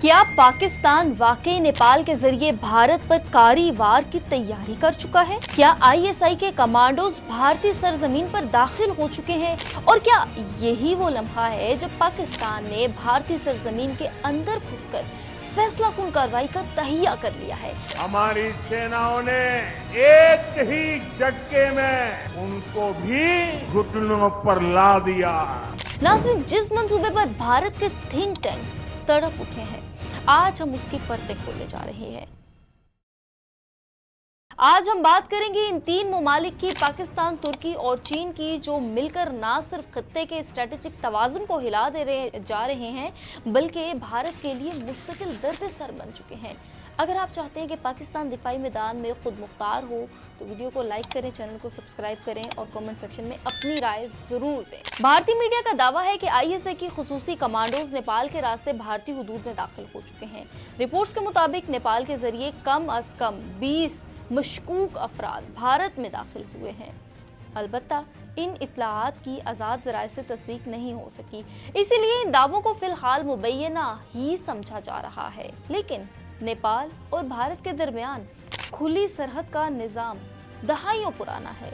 क्या पाकिस्तान वाकई नेपाल के जरिए भारत पर कारी वार की तैयारी कर चुका है? क्या आईएसआई के कमांडोज भारतीय सरजमीन पर दाखिल हो चुके हैं? और क्या यही वो लम्हा है जब पाकिस्तान ने भारतीय सरजमीन के अंदर घुसकर फैसलाकुन कार्रवाई का तहिया कर लिया है? हमारी सेनाओं ने एक ही झटके में उनको भी घुटनों पर ला दिया। नाज़रीन, जिस मंसूबे पर भारत के थिंक टैंक तड़प उठे हैं, आज हम उसकी परतें खोलने जा रहे हैं। आज हम बात करेंगे इन तीन ममालिक की, पाकिस्तान, तुर्की और चीन की, जो मिलकर ना सिर्फ खत्ते के स्ट्रेटेजिक तवाज़ुन को हिला जा रहे हैं, बल्कि भारत के लिए मुस्तकिल दर्द सर बन चुके हैं। अगर आप चाहते हैं कि पाकिस्तान दिफाई मैदान में खुद मुख्तार हो तो वीडियो को लाइक करें, चैनल को सब्सक्राइब करें और कमेंट सेक्शन में अपनी राय जरूर दें। भारतीय मीडिया का दावा है कि आईएसआई की खुसूसी कमांडोज नेपाल के रास्ते भारतीय हुदूद में दाखिल हो चुके हैं। रिपोर्ट्स के मुताबिक नेपाल के जरिए कम अज कम 20 मशकूक अफराद भारत में दाखिल हुए हैं। अलबत्ता इन इत्तलाआत की आज़ाद ज़राए से तस्दीक नहीं हो सकी, इसीलिए इन दावों को फिलहाल मुबैना ही समझा जा रहा है। लेकिन नेपाल और भारत के दरमियान खुली सरहद का निज़ाम दहाइयों पुराना है,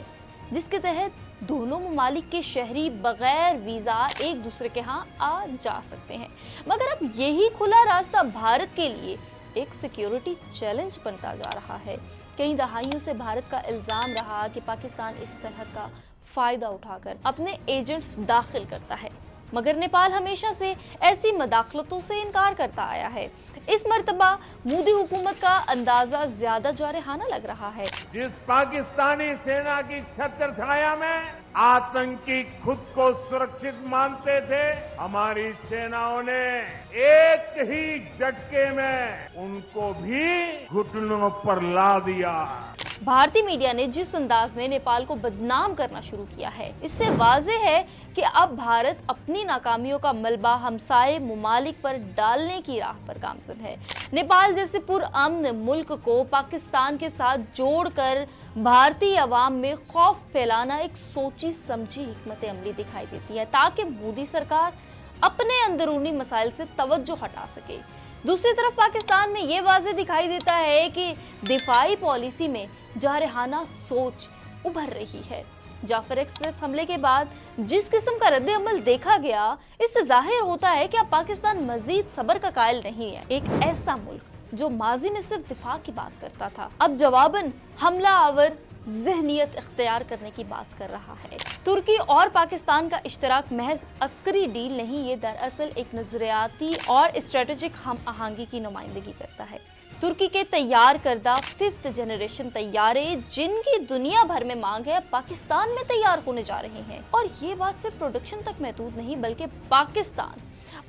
जिसके तहत दोनों ममालिक के शहरी बगैर वीज़ा एक दूसरे के यहाँ आ जा सकते हैं। मगर अब यही खुला रास्ता भारत के लिए एक सिक्योरिटी चैलेंज बनता जा रहा है। कई दहाइयों से भारत का इल्ज़ाम रहा कि पाकिस्तान इस सरहद का फ़ायदा उठाकर अपने एजेंट्स दाखिल करता है, मगर नेपाल हमेशा से ऐसी मदाखलतों से इनकार करता आया है। इस मर्तबा मोदी हुकूमत का अंदाजा ज्यादा जारहाना लग रहा है। जिस पाकिस्तानी सेना की छत्र छाया में आतंकी खुद को सुरक्षित मानते थे, हमारी सेनाओं ने एक ही झटके में उनको भी घुटनों पर ला दिया। भारतीय मीडिया ने जिस अंदाज में नेपाल को बदनाम करना शुरू किया है, इससे वाज़ेह है कि अब भारत अपनी नाकामियों का मलबा हमसाये ममालिक पर डालने की राह पर गामज़न है। नेपाल जैसे पुरअमन मुल्क को पाकिस्तान के साथ जोड़कर भारतीय अवाम में खौफ फैलाना एक सोची समझी हिकमत अमली दिखाई देती है, ताकि मोदी सरकार अपने अंदरूनी मसाइल से तवज्जो हटा सके। दूसरी तरफ पाकिस्तान में ये वाज़ेह दिखाई देता है कि दिफाई पॉलिसी में जारहाना सोच उभर रही है। जाफर एक्सप्रेस हमले के बाद जिस किस्म का रद्द अमल देखा गया, इससे जाहिर होता है कि अब पाकिस्तान मजीद सब्र का कायल नहीं है। एक ऐसा मुल्क जो माजी में सिर्फ दिफा की बात करता था, अब जवाबन हमला आवर ज़हनियत इख्तियार करने की बात कर रहा है। तुर्की और पाकिस्तान का इश्तराक महज अस्करी डील नहीं, ये दरअसल एक नजरियाती और स्ट्रेटेजिक हम आहंगी की नुमाइंदगी करता है। तुर्की के तैयार करदा 5th जनरेशन तैयारे, जिनकी दुनिया भर में मांग है, पाकिस्तान में तैयार होने जा रहे हैं। और ये बात सिर्फ प्रोडक्शन तक महदूद नहीं, बल्कि पाकिस्तान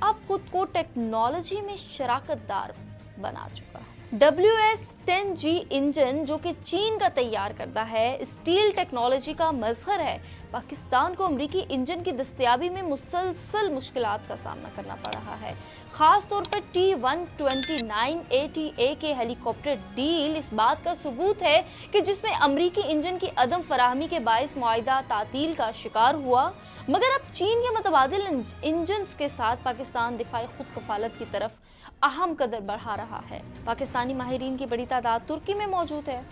अब खुद को टेक्नोलॉजी में शराकतदार बना चुका है। WS-10G इंजन, जो कि चीन का तैयार करता है, स्टील टेक्नोलॉजी का मजहर है। पाकिस्तान को अमरीकी इंजन की दस्तयाबी में मुसलसल मुश्किलात का सामना करना पड़ रहा है। खास तौर पर T-129ATA के हेलीकॉप्टर डील इस बात का सबूत है कि जिसमें अमरीकी इंजन की अदम फराहमी के बाइस मुआहिदा तातील का शिकार हुआ। मगर अब चीन के मुतबादिल इंजन्स के साथ पाकिस्तान दिफाई खुद कफालत की तरफ अहम कदम बढ़ा रहा है। पाकिस्तानी माहिरीन की बड़ी तादाद तुर्की में मौजूद है।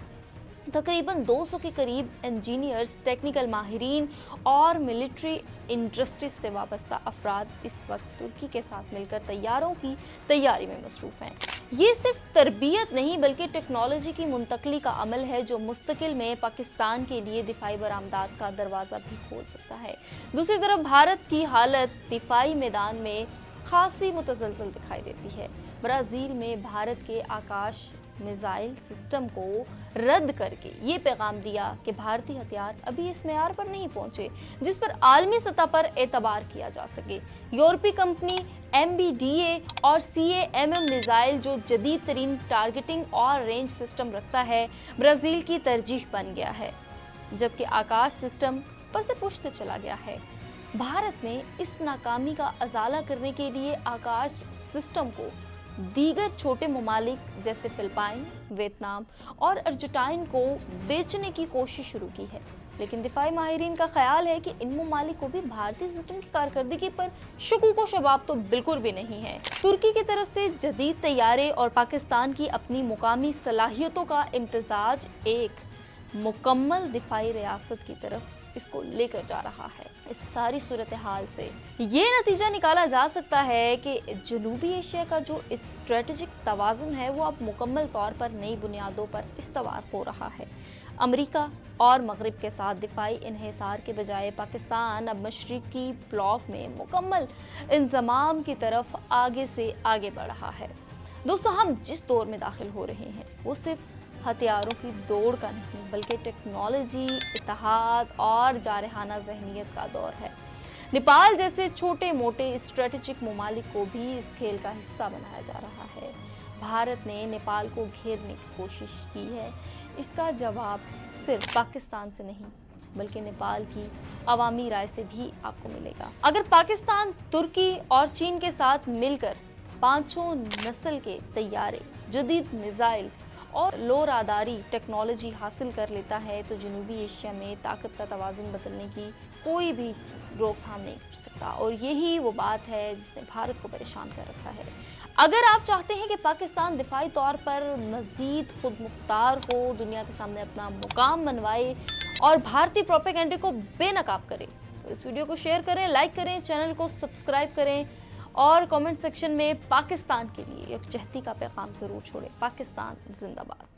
तकरीबन 200 के करीब इंजीनियर्स, टेक्निकल माहिरीन और मिलिट्री इंडस्ट्रीज से वाबस्ता अफराद इस वक्त तुर्की के साथ मिलकर तैयारों की तैयारी में मसरूफ़ हैं। ये सिर्फ तरबियत नहीं, बल्कि टेक्नोलॉजी की मुंतकली का अमल है, जो मुस्तकिल में पाकिस्तान के लिए दिफाई बरामदात का दरवाज़ा भी खोल सकता है। दूसरी तरफ भारत की हालत दिफाई मैदान में खासी मुतज़लज़ल दिखाई देती है। ब्राज़ील में भारत के आकाश मिसाइल सिस्टम को रद्द करके ये पैगाम दिया कि भारतीय हथियार अभी इस मेयार पर नहीं पहुंचे जिस पर आलमी सतह पर एतबार किया जा सके। यूरोपीय कंपनी MBDA और CAMM मिसाइल, जो जदीद तरीन टारगेटिंग और रेंज सिस्टम रखता है, ब्राज़ील की तरजीह बन गया है, जबकि आकाश सिस्टम पसे पुश्त चला गया है। भारत ने इस नाकामी का अजाला करने के लिए आकाश सिस्टम को दीगर छोटे ममालिक जैसे फिलिपाइन, वियतनाम और अर्जेंटीना को बेचने की कोशिश शुरू की है। लेकिन दिफाई माहिरीन का ख्याल है कि इन ममालिक को भी भारतीय सिस्टम की कारकर्दगी पर शकूक व शबाब तो बिल्कुल भी नहीं है। तुर्की की तरफ से जदीद तैयारे और पाकिस्तान की अपनी मुकामी सलाहियतों का इम्तिजाज एक मुकम्मल दिफाई रियासत की तरफ इसको लेकर जा रहा है। इस सारी सूरत हाल से ये नतीजा निकाला जा सकता है कि जनूबी एशिया का जो स्ट्रेटेजिक तवाज़ुन है वो अब मुकम्मल तौर पर नई बुनियादों पर इस्तवार हो रहा है। अमेरिका और मगरिब के साथ दिफाई इन्हिसार के बजाय पाकिस्तान अब मशरिकी ब्लॉक में मुकम्मल इंतज़ाम की तरफ आगे से आगे बढ़ रहा है। दोस्तों, हम जिस दौर में दाखिल हो रहे हैं वो सिर्फ हथियारों की दौड़ का नहीं बल्कि टेक्नोलॉजी, इत्तेहाद और जारहाना जहनीत का दौर है। नेपाल जैसे छोटे मोटे स्ट्रेटेजिक ममालिक को भी इस खेल का हिस्सा बनाया जा रहा है। भारत ने नेपाल को घेरने की कोशिश की है। इसका जवाब सिर्फ पाकिस्तान से नहीं बल्कि नेपाल की अवामी राय से भी आपको मिलेगा। अगर पाकिस्तान तुर्की और चीन के साथ मिलकर पांचों नस्ल के तैयारे, जदीद मिसाइल और लो रादारी टेक्नोलॉजी हासिल कर लेता है तो जनूबी एशिया में ताकत का तवाज़ुन बदलने की कोई भी रोकथाम नहीं कर सकता। और यही वो बात है जिसने भारत को परेशान कर रखा है। अगर आप चाहते हैं कि पाकिस्तान दिफाई तौर पर मज़ीद खुद मुख्तार हो, दुनिया के सामने अपना मुकाम मनवाए और भारतीय प्रोपेगेंडे को बेनकाब करे, तो इस वीडियो को शेयर करें, लाइक करें, चैनल को सब्सक्राइब करें और कमेंट सेक्शन में पाकिस्तान के लिए एक यकजहती का पैगाम जरूर छोड़ें। पाकिस्तान जिंदाबाद।